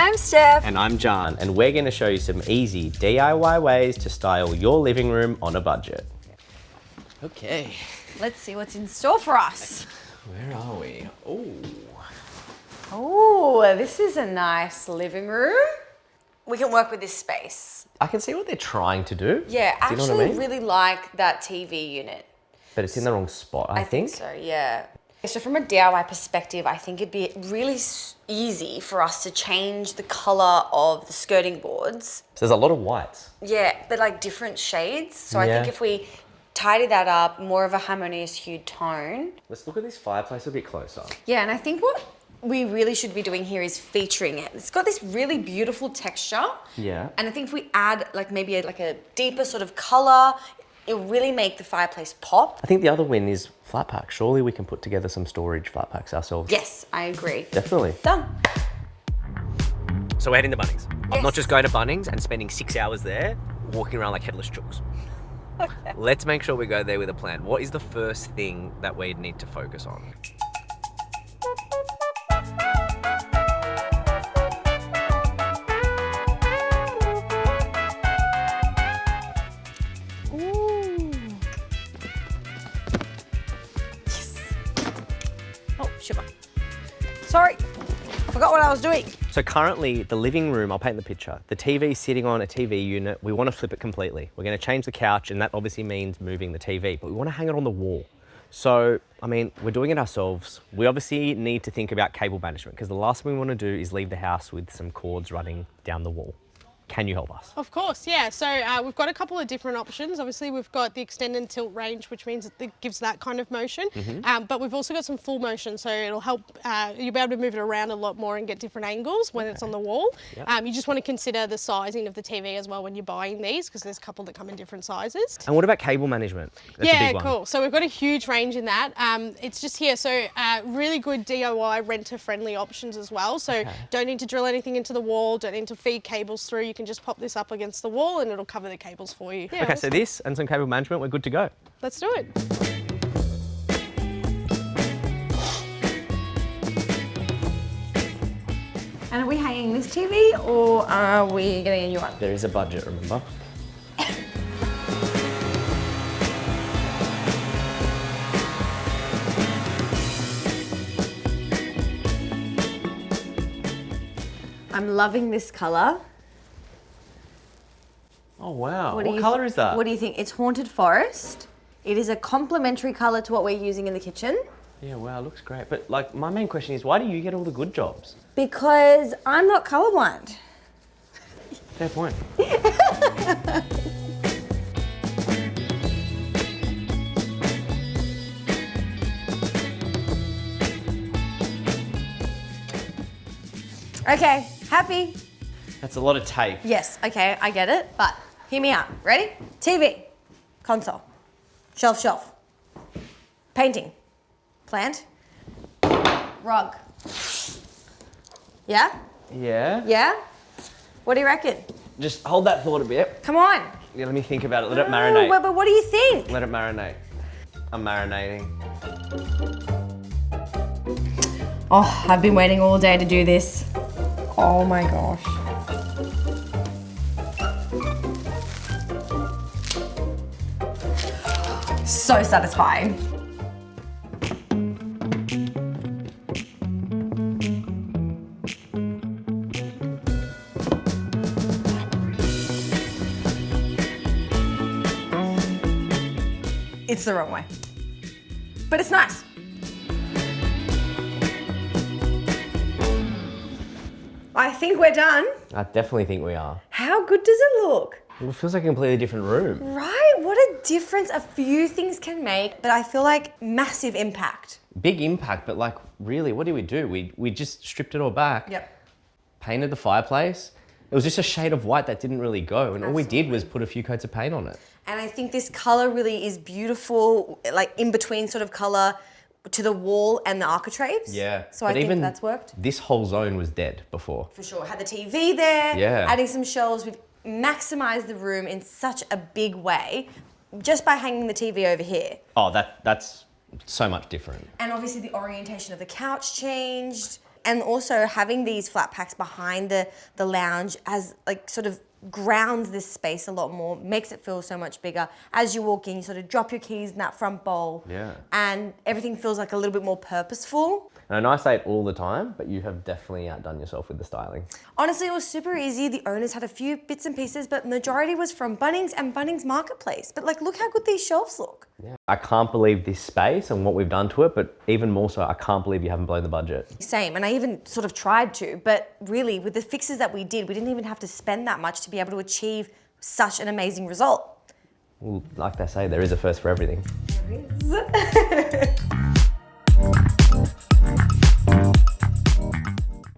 I'm Steph. And I'm Gian, and we're going to show you some easy DIY ways to style your living room on a budget. Okay. Let's see what's in store for us. Where are we? Oh, this is a nice living room. We can work with this space. I can see what they're trying to do. Yeah, Do you know actually what I mean? really like that TV unit. But it's in the wrong spot, I think. So, yeah. So from a DIY perspective, I think it'd be really easy for us to change the color of the skirting boards. So there's a lot of whites. Yeah, but like different shades. So I Yeah. think if we tidy that up, more of a harmonious hued tone. Let's look at this fireplace a bit closer. Yeah, and I think what we really should be doing here is featuring it. It's got this really beautiful texture. Yeah. And I think if we add like maybe a deeper sort of color, it'll really make the fireplace pop. I think the other win is flat pack. Surely we can put together some storage flat packs ourselves. Yes, I agree. Definitely. Done. So we're heading to Bunnings. I'm Yes. not just going to Bunnings and spending 6 hours there, walking around like headless chooks. Let's make sure we go there with a plan. What is the first thing that we need to focus on? Oh, shiver. Sorry, I forgot what I was doing. So currently the living room, I'll paint the picture. The TV's sitting on a TV unit. We want to flip it completely. We're going to change the couch, and that obviously means moving the TV, but we want to hang it on the wall. So, I mean, we're doing it ourselves. We obviously need to think about cable management, because the last thing we want to do is leave the house with some cords running down the wall. Can you help us? Of course, yeah. So we've got a couple of different options. Obviously, we've got the extend and tilt range, which means it gives that kind of motion. But we've also got some full motion, so it'll help, you'll be able to move it around a lot more and get different angles when it's on the wall. Yep. You just want to consider the sizing of the TV as well when you're buying these, because there's a couple that come in different sizes. And what about cable management? That's a Yeah, big one. cool. So we've got a huge range in that. It's just here, so really good DIY renter-friendly options as well. So don't need to drill anything into the wall, don't need to feed cables through. You can just pop this up against the wall and it'll cover the cables for you. Yeah, Okay, so this and some cable management, we're good to go. let's do it. And are we hanging this TV or are we getting a new one? There is a budget, remember? I'm loving this color. Oh, wow. What What colour is that? What do you think? It's Haunted Forest. It is a complementary color to what we're using in the kitchen Yeah, wow, looks great. But like, my main question is, why do you get all the good jobs? because I'm not colorblind. Fair point. Okay, happy? That's a lot of tape. Yes, okay, I get it, but hear me out. Ready? TV, console, shelf, painting, plant, rug. Yeah? Yeah? Yeah? What do you reckon? Just hold that thought a bit. Come on. Yeah, let me think about it. Let it marinate. But what do you think? Let it marinate. I'm marinating. Oh, I've been waiting all day to do this. Oh my gosh. So satisfying. It's the wrong way. But it's nice. I think we're done. I definitely think we are. How good does it look? Well, it feels like a completely different room. Right? What a difference a few things can make, but I feel like massive impact. Big impact, but like, really, what did we do? We just stripped it all back. Yep. Painted the fireplace. It was just a shade of white that didn't really go, and all we did was put a few coats of paint on it. And I think this color really is beautiful, like in between sort of color to the wall and the architraves. Yeah. So I But think even that's worked. This whole zone was dead before. For sure. Had the TV there, Yeah. adding some shelves. We've maximized the room in such a big way just by hanging the TV over here. Oh, that's so much different. And obviously the orientation of the couch changed. And also having these flat packs behind the lounge as like sort of grounds this space a lot more, makes it feel so much bigger. As you walk in, you sort of drop your keys in that front bowl. Yeah. And everything feels like a little bit more purposeful. And I know I say it all the time, but you have definitely outdone yourself with the styling. Honestly, it was super easy. The owners had a few bits and pieces, but majority was from Bunnings and Bunnings Marketplace. But like, look how good these shelves look. Yeah. I can't believe this space and what we've done to it, but even more so, I can't believe you haven't blown the budget. Same, and I even sort of tried to, but really with the fixes that we did, we didn't even have to spend that much to be able to achieve such an amazing result. Well, like they say, there is a first for everything. There is.